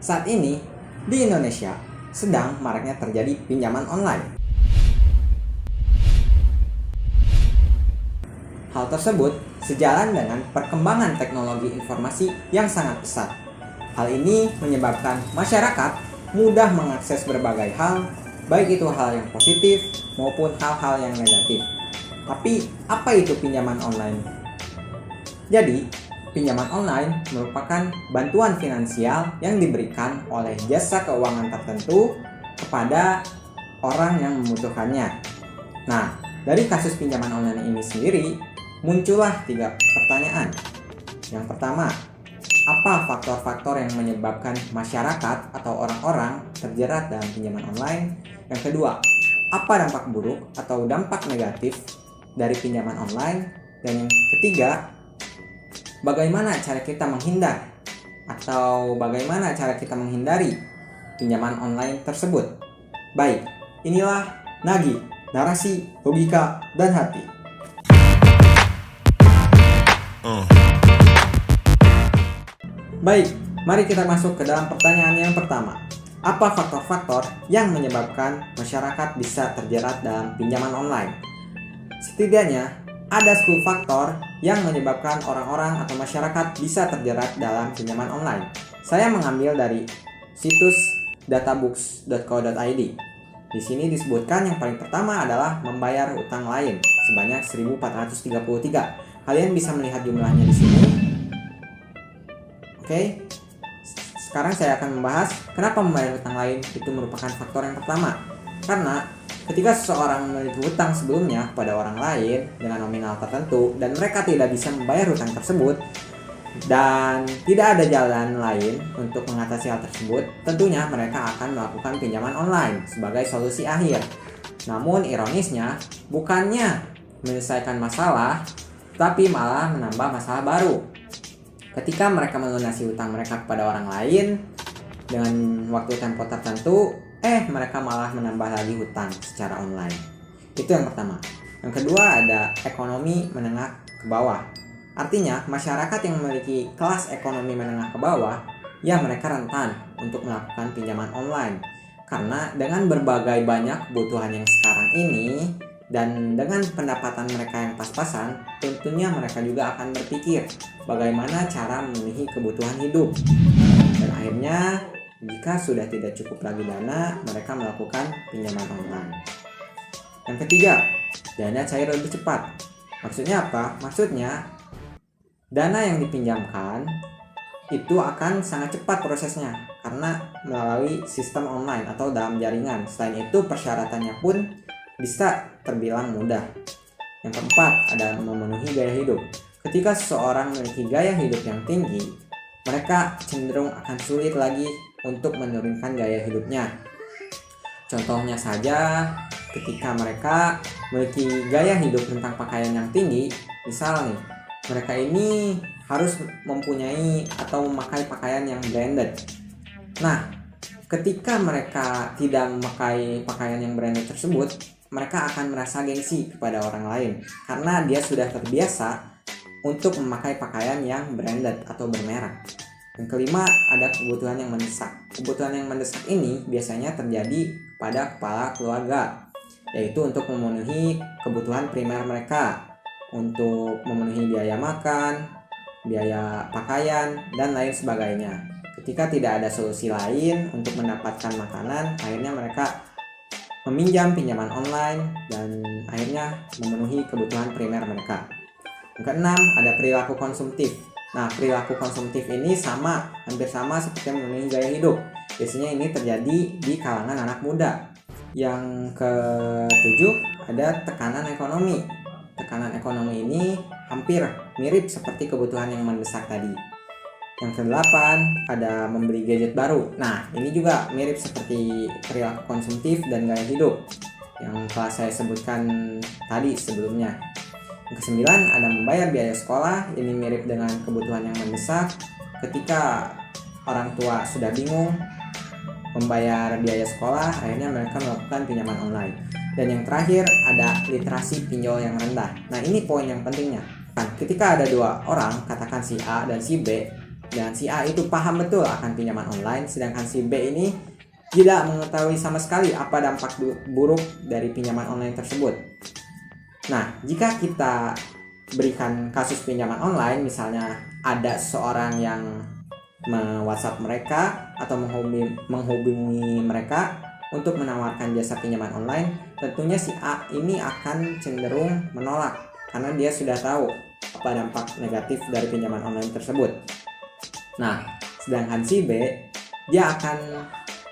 Saat ini, di Indonesia, sedang maraknya terjadi pinjaman online. Hal tersebut sejalan dengan perkembangan teknologi informasi yang sangat pesat. Hal ini menyebabkan masyarakat mudah mengakses berbagai hal, baik itu hal yang positif maupun hal-hal yang negatif. Tapi, apa itu pinjaman online? Jadi, pinjaman online merupakan bantuan finansial yang diberikan oleh jasa keuangan tertentu kepada orang yang membutuhkannya. Nah, dari kasus pinjaman online ini sendiri, muncullah 3 pertanyaan. Yang pertama, apa faktor-faktor yang menyebabkan masyarakat atau orang-orang terjerat dalam pinjaman online? Yang kedua, apa dampak buruk atau dampak negatif dari pinjaman online? Dan yang ketiga, bagaimana cara kita menghindar atau bagaimana cara kita menghindari pinjaman online tersebut? Baik, inilah Nagi, narasi, logika, dan hati. Baik, mari kita masuk ke dalam pertanyaan yang pertama. Apa faktor-faktor yang menyebabkan masyarakat bisa terjerat dalam pinjaman online? Setidaknya ada 10 faktor yang menyebabkan orang-orang atau masyarakat bisa terjerat dalam pinjaman online. Saya mengambil dari situs databooks.co.id. Di sini disebutkan yang paling pertama adalah membayar utang lain sebanyak 1.433. Kalian bisa melihat jumlahnya di sini. Oke. Sekarang saya akan membahas kenapa membayar utang lain itu merupakan faktor yang pertama. Karena ketika seseorang memiliki hutang sebelumnya kepada orang lain dengan nominal tertentu dan mereka tidak bisa membayar hutang tersebut dan tidak ada jalan lain untuk mengatasi hal tersebut, tentunya mereka akan melakukan pinjaman online sebagai solusi akhir. Namun ironisnya, bukannya menyelesaikan masalah, tapi malah menambah masalah baru. Ketika mereka melunasi hutang mereka kepada orang lain dengan waktu tempo tertentu, mereka malah menambah lagi hutang secara online. Itu yang pertama. Yang kedua ada ekonomi menengah ke bawah. Artinya masyarakat yang memiliki kelas ekonomi menengah ke bawah, ya mereka rentan untuk melakukan pinjaman online. Karena dengan berbagai banyak kebutuhan yang sekarang ini dan dengan pendapatan mereka yang pas-pasan, tentunya mereka juga akan berpikir bagaimana cara memenuhi kebutuhan hidup. Dan akhirnya jika sudah tidak cukup lagi dana, mereka melakukan pinjaman online. Yang ketiga, dana cair lebih cepat. Maksudnya apa? Maksudnya, dana yang dipinjamkan itu akan sangat cepat prosesnya karena melalui sistem online atau dalam jaringan. Selain itu, persyaratannya pun bisa terbilang mudah. Yang keempat, ada memenuhi gaya hidup. Ketika seseorang memiliki gaya hidup yang tinggi, mereka cenderung akan sulit lagi untuk menurunkan gaya hidupnya. Contohnya saja, ketika mereka memiliki gaya hidup tentang pakaian yang tinggi, misal nih, mereka ini harus mempunyai atau memakai pakaian yang branded. Nah, ketika mereka tidak memakai pakaian yang branded tersebut, mereka akan merasa gengsi kepada orang lain karena dia sudah terbiasa untuk memakai pakaian yang branded atau bermerek. Yang kelima, ada kebutuhan yang mendesak. Kebutuhan yang mendesak ini biasanya terjadi pada kepala keluarga, yaitu untuk memenuhi kebutuhan primer mereka, untuk memenuhi biaya makan, biaya pakaian, dan lain sebagainya. Ketika tidak ada solusi lain untuk mendapatkan makanan, akhirnya mereka meminjam pinjaman online dan akhirnya memenuhi kebutuhan primer mereka. Yang keenam, ada perilaku konsumtif. Nah, perilaku konsumtif ini hampir sama seperti memenuhi gaya hidup. Biasanya ini terjadi di kalangan anak muda. Yang ketujuh, ada tekanan ekonomi. Tekanan ekonomi ini hampir mirip seperti kebutuhan yang mendesak tadi. Yang kedelapan, ada membeli gadget baru. Nah, ini juga mirip seperti perilaku konsumtif dan gaya hidup yang telah saya sebutkan tadi sebelumnya. Yang kesembilan, ada membayar biaya sekolah. Ini mirip dengan kebutuhan yang mendesak. Ketika orang tua sudah bingung membayar biaya sekolah, akhirnya mereka melakukan pinjaman online. Dan yang terakhir, ada literasi pinjol yang rendah. Nah, ini poin yang pentingnya. Ketika ada dua orang, katakan si A dan si B, Dan si A itu paham betul akan pinjaman online, sedangkan si B ini tidak mengetahui sama sekali apa dampak buruk dari pinjaman online tersebut. Nah, jika kita berikan kasus pinjaman online, misalnya ada seorang yang WhatsApp mereka atau menghubungi mereka untuk menawarkan jasa pinjaman online, tentunya si A ini akan cenderung menolak karena dia sudah tahu apa dampak negatif dari pinjaman online tersebut. Nah, sedangkan si B, dia akan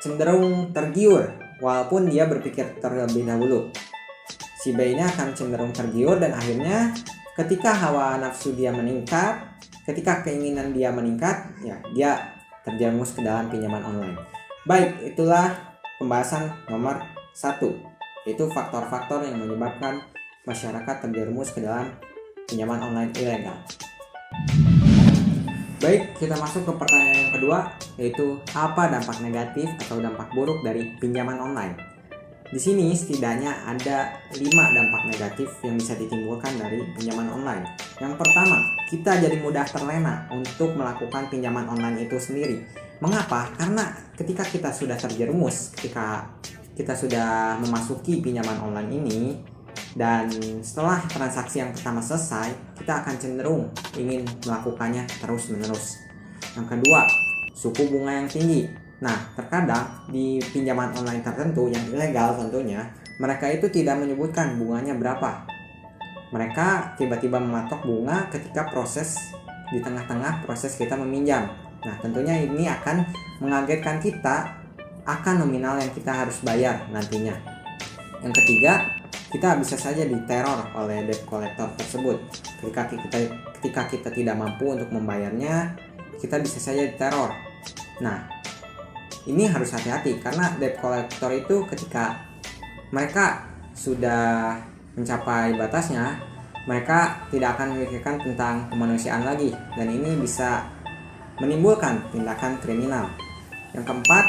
cenderung tergiur walaupun dia berpikir terlebih dahulu. Si B ini akan cenderung tergiur dan akhirnya ketika hawa nafsu dia meningkat, ketika keinginan dia meningkat, ya dia terjerumus ke dalam pinjaman online. Baik, itulah pembahasan nomor 1, yaitu faktor-faktor yang menyebabkan masyarakat terjerumus ke dalam pinjaman online ilegal. Baik, kita masuk ke pertanyaan yang kedua, yaitu apa dampak negatif atau dampak buruk dari pinjaman online. Di sini setidaknya ada 5 dampak negatif yang bisa ditimbulkan dari pinjaman online. Yang pertama, kita jadi mudah terlena untuk melakukan pinjaman online itu sendiri. Mengapa? Karena ketika kita sudah terjerumus, ketika kita sudah memasuki pinjaman online ini, dan setelah transaksi yang pertama selesai, kita akan cenderung ingin melakukannya terus-menerus. Yang kedua, suku bunga yang tinggi. Nah, terkadang di pinjaman online tertentu yang ilegal tentunya, mereka itu tidak menyebutkan bunganya berapa. Mereka tiba-tiba mematok bunga ketika di tengah-tengah proses kita meminjam. Nah, tentunya ini akan mengagetkan kita akan nominal yang kita harus bayar nantinya. Yang ketiga, kita bisa saja diteror oleh debt collector tersebut. Ketika kita tidak mampu untuk membayarnya, kita bisa saja diteror. Nah, ini harus hati-hati karena debt collector itu ketika mereka sudah mencapai batasnya, mereka tidak akan memikirkan tentang kemanusiaan lagi, dan ini bisa menimbulkan tindakan kriminal. Yang keempat,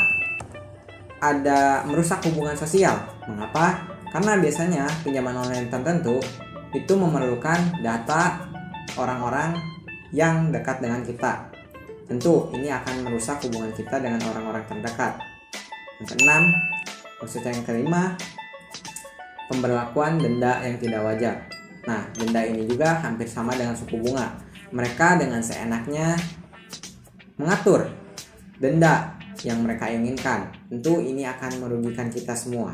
ada merusak hubungan sosial. Mengapa? Karena biasanya pinjaman online tertentu itu memerlukan data orang-orang yang dekat dengan kita. Tentu ini akan merusak hubungan kita dengan orang-orang terdekat. Yang kelima, pemberlakuan denda yang tidak wajar. Nah, denda ini juga hampir sama dengan suku bunga. Mereka dengan seenaknya mengatur denda yang mereka inginkan. Tentu ini akan merugikan kita semua.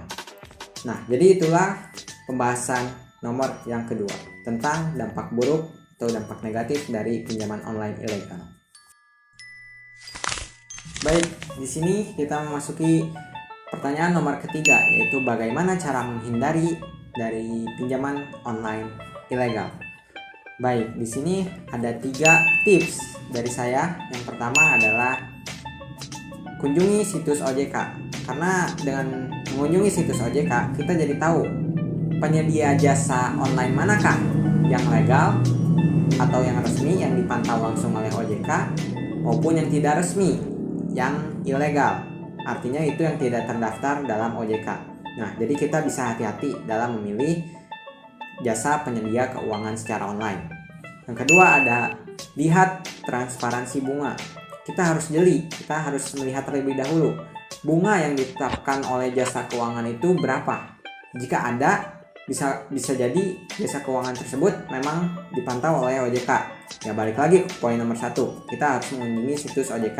Nah, jadi itulah pembahasan nomor yang kedua tentang dampak buruk atau dampak negatif dari pinjaman online ilegal. Baik, di sini kita memasuki pertanyaan nomor ketiga, yaitu bagaimana cara menghindari dari pinjaman online ilegal. Baik, di sini ada 3 tips dari saya. Yang pertama adalah kunjungi situs OJK. Karena dengan mengunjungi situs OJK, kita jadi tahu penyedia jasa online manakah yang legal atau yang resmi yang dipantau langsung oleh OJK, maupun yang tidak resmi yang ilegal. Artinya itu yang tidak terdaftar dalam OJK. Nah, jadi kita bisa hati-hati dalam memilih jasa penyedia keuangan secara online. Yang kedua ada lihat transparansi bunga. Kita harus jeli, kita harus melihat terlebih dahulu bunga yang ditetapkan oleh jasa keuangan itu berapa. Jika ada, bisa jadi jasa keuangan tersebut memang dipantau oleh OJK. Ya, balik lagi ke poin nomor 1, kita harus mengunjungi situs OJK.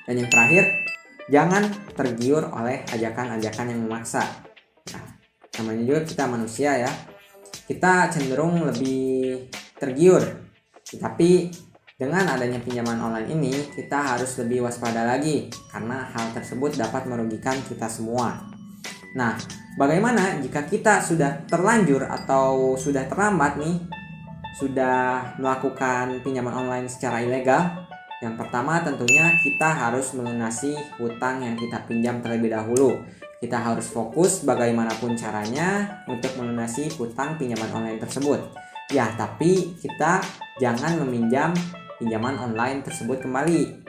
Dan yang terakhir, jangan tergiur oleh ajakan-ajakan yang memaksa. Nah, namanya juga kita manusia ya, kita cenderung lebih tergiur. Tapi dengan adanya pinjaman online ini, kita harus lebih waspada lagi karena hal tersebut dapat merugikan kita semua. Nah, bagaimana jika kita sudah terlanjur atau sudah terlambat nih, sudah melakukan pinjaman online secara ilegal? Yang pertama tentunya kita harus melunasi hutang yang kita pinjam terlebih dahulu. Kita harus fokus bagaimanapun caranya untuk melunasi hutang pinjaman online tersebut. Ya, tapi kita jangan meminjam pinjaman online tersebut kembali.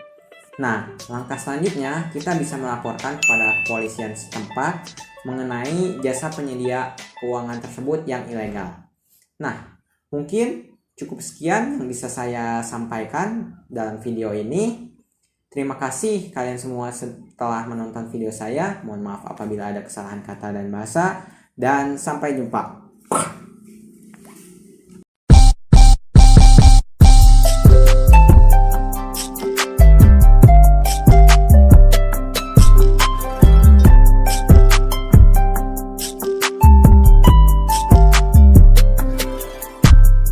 Nah, langkah selanjutnya kita bisa melaporkan kepada kepolisian setempat mengenai jasa penyedia keuangan tersebut yang ilegal. Nah, mungkin Cukup sekian yang bisa saya sampaikan dalam video ini. Terima kasih kalian semua setelah menonton video saya. Mohon maaf apabila ada kesalahan kata dan bahasa. Dan sampai jumpa.